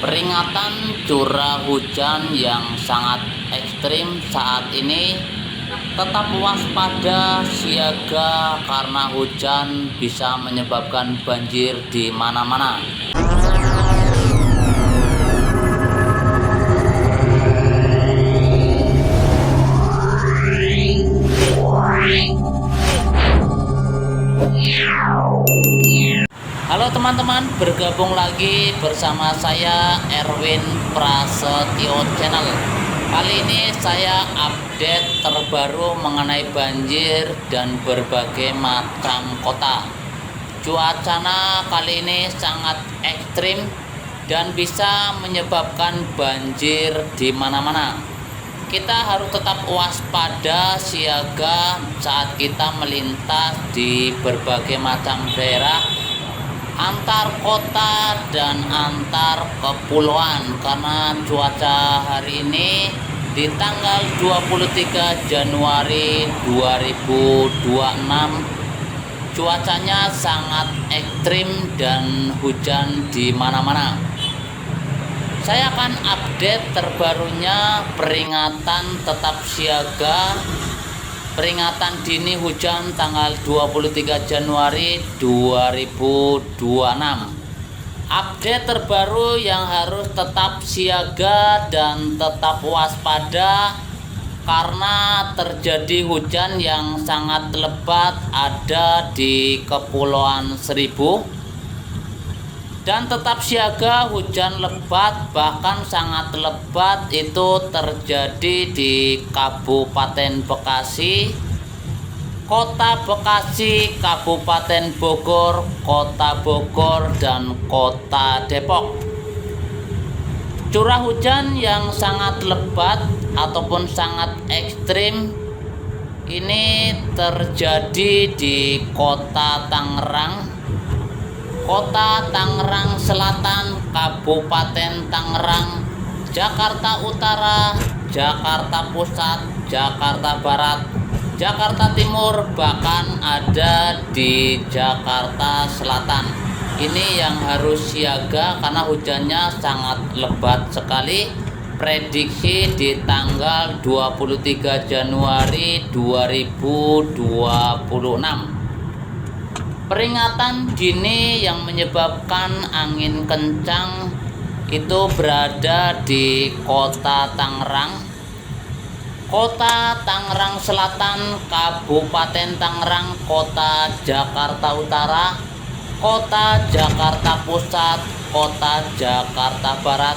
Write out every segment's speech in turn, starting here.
Peringatan curah hujan yang sangat ekstrim saat ini, tetap waspada siaga karena hujan bisa menyebabkan banjir di mana-mana. Halo teman-teman, bergabung lagi bersama saya Erwin Prasetyo Channel. Kali ini saya update terbaru mengenai banjir dan berbagai macam kota. Cuacanya kali ini sangat ekstrim dan bisa menyebabkan banjir di mana-mana. Kita harus tetap waspada siaga saat kita melintas di berbagai macam daerah antar kota dan antar kepulauan, karena cuaca hari ini di tanggal 23 Januari 2026 cuacanya sangat ekstrim dan hujan di mana-mana. Saya akan update terbarunya peringatan tetap siaga, peringatan dini hujan tanggal 23 Januari 2026. Update terbaru yang harus tetap siaga dan tetap waspada karena terjadi hujan yang sangat lebat ada di Kepulauan Seribu. Dan tetap siaga hujan lebat bahkan sangat lebat itu terjadi di Kabupaten Bekasi, Kota Bekasi, Kabupaten Bogor, Kota Bogor, dan Kota Depok. Curah hujan yang sangat lebat ataupun sangat ekstrim ini terjadi di Kota Tangerang, Kota Tangerang Selatan, Kabupaten Tangerang, Jakarta Utara, Jakarta Pusat, Jakarta Barat, Jakarta Timur, bahkan ada di Jakarta Selatan. Ini yang harus siaga karena hujannya sangat lebat sekali. Prediksi di tanggal 23 Januari 2026. Peringatan dini yang menyebabkan angin kencang itu berada di Kota Tangerang, Kota Tangerang Selatan, Kabupaten Tangerang, Kota Jakarta Utara, Kota Jakarta Pusat, Kota Jakarta Barat,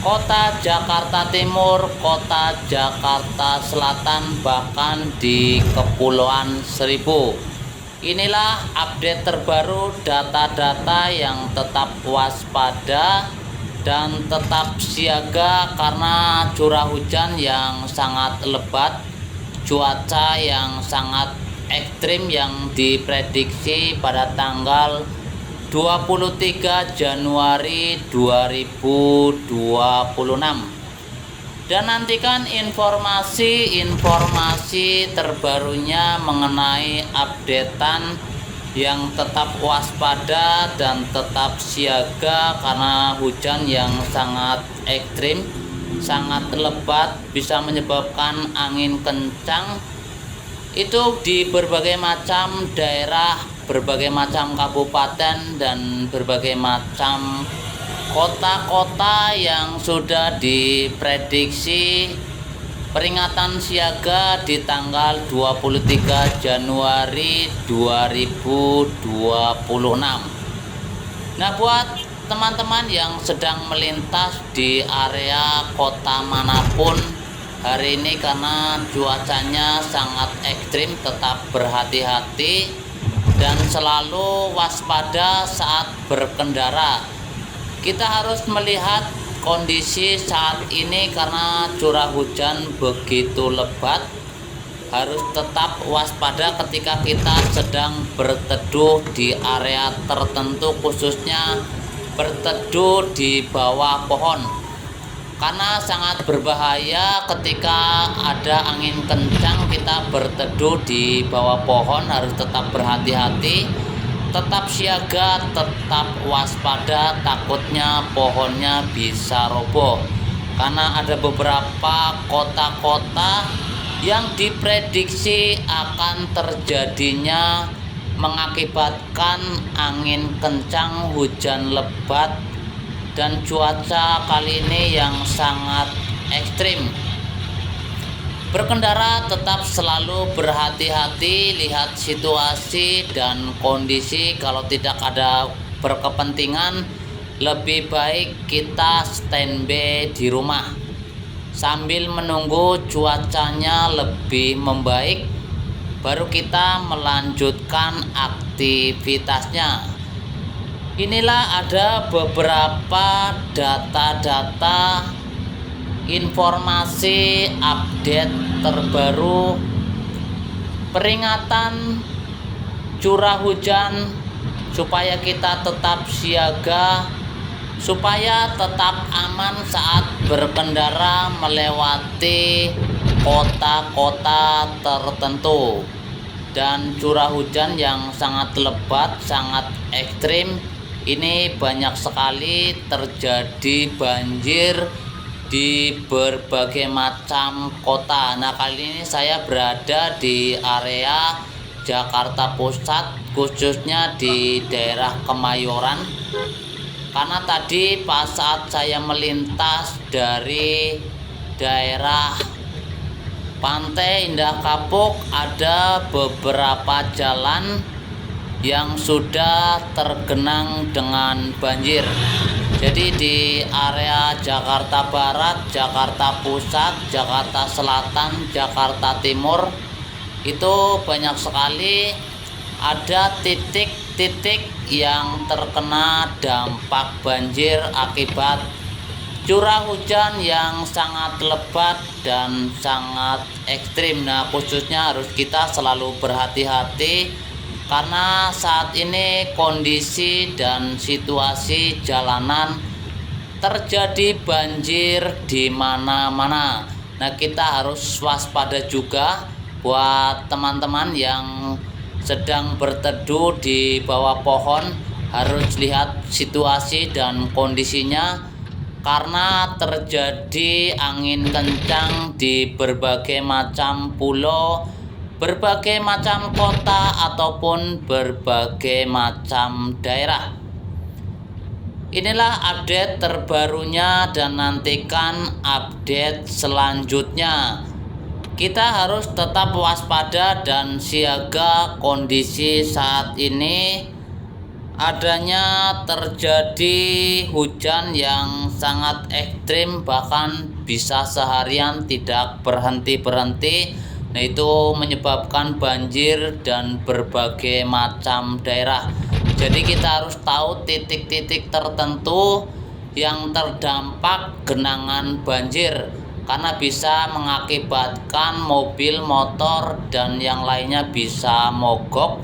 Kota Jakarta Timur, Kota Jakarta Selatan, bahkan di Kepulauan Seribu. Inilah update terbaru data-data yang tetap waspada dan tetap siaga karena curah hujan yang sangat lebat, cuaca yang sangat ekstrim yang diprediksi pada tanggal 23 Januari 2026. Dan nantikan informasi terbarunya mengenai updatean yang tetap waspada dan tetap siaga karena hujan yang sangat ekstrim, sangat lebat, bisa menyebabkan angin kencang itu di berbagai macam daerah, berbagai macam kabupaten, dan berbagai macam kota-kota yang sudah diprediksi peringatan siaga di tanggal 23 Januari 2026. Nah, buat teman-teman yang sedang melintas di area kota manapun hari ini karena cuacanya sangat ekstrim, tetap berhati-hati dan selalu waspada saat berkendara. Kita harus melihat kondisi saat ini karena curah hujan begitu lebat. Harus tetap waspada ketika kita sedang berteduh di area tertentu, khususnya berteduh di bawah pohon. Karena sangat berbahaya ketika ada angin kencang kita berteduh di bawah pohon, harus tetap berhati-hati. tetap siaga, tetap waspada, takutnya pohonnya bisa roboh. Karena ada beberapa kota-kota yang diprediksi akan terjadinya mengakibatkan angin kencang, hujan lebat, dan cuaca kali ini yang sangat ekstrim. Berkendara tetap selalu berhati-hati, lihat situasi dan kondisi. Kalau tidak ada berkepentingan, lebih baik kita standby di rumah sambil menunggu cuacanya lebih membaik, baru kita melanjutkan aktivitasnya. Inilah ada beberapa data-data informasi update terbaru peringatan curah hujan, supaya kita tetap siaga, supaya tetap aman saat berkendara melewati kota-kota tertentu. Dan curah hujan yang sangat lebat, sangat ekstrim, ini banyak sekali terjadi banjir di berbagai macam kota. Nah, kali ini saya berada di area Jakarta Pusat, khususnya di daerah Kemayoran. Karena tadi pas saat saya melintas dari daerah Pantai Indah Kapuk, ada beberapa jalan yang sudah tergenang dengan banjir. Jadi di area Jakarta Barat, Jakarta Pusat, Jakarta Selatan, Jakarta Timur itu banyak sekali ada titik-titik yang terkena dampak banjir akibat curah hujan yang sangat lebat dan sangat ekstrim. Nah, khususnya harus kita selalu berhati-hati karena saat ini kondisi dan situasi jalanan terjadi banjir di mana-mana. Nah, kita harus waspada juga buat teman-teman yang sedang berteduh di bawah pohon, harus lihat situasi dan kondisinya karena terjadi angin kencang di berbagai macam pulau, berbagai macam kota ataupun berbagai macam daerah. Inilah update terbarunya dan nantikan update selanjutnya. Kita harus tetap waspada dan siaga kondisi saat ini. Adanya terjadi hujan yang sangat ekstrim, bahkan bisa seharian tidak berhenti-berhenti. Nah, itu menyebabkan banjir dan berbagai macam daerah. Jadi kita harus tahu titik-titik tertentu yang terdampak genangan banjir, karena bisa mengakibatkan mobil, motor, dan yang lainnya bisa mogok.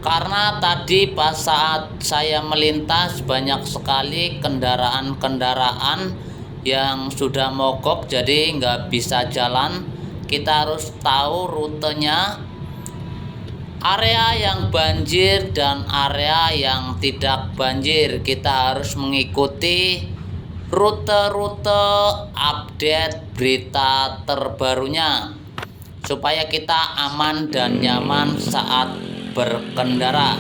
Karena tadi pas saat saya melintas banyak sekali kendaraan-kendaraan yang sudah mogok, jadi nggak bisa jalan. Kita harus tahu rutenya, area yang banjir dan area yang tidak banjir. Kita harus mengikuti rute-rute update berita terbarunya supaya kita aman dan nyaman saat berkendara.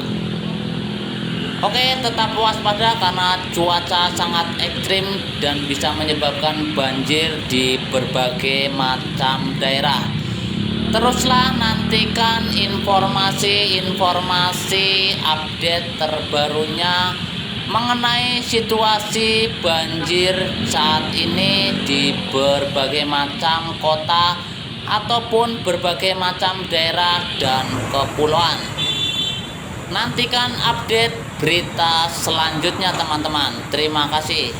Oke, tetap waspada karena cuaca sangat ekstrim dan bisa menyebabkan banjir di berbagai macam daerah. Teruslah nantikan informasi-informasi update terbarunya mengenai situasi banjir saat ini di berbagai macam kota ataupun berbagai macam daerah dan kepulauan. Nantikan update berita selanjutnya, teman-teman. Terima kasih.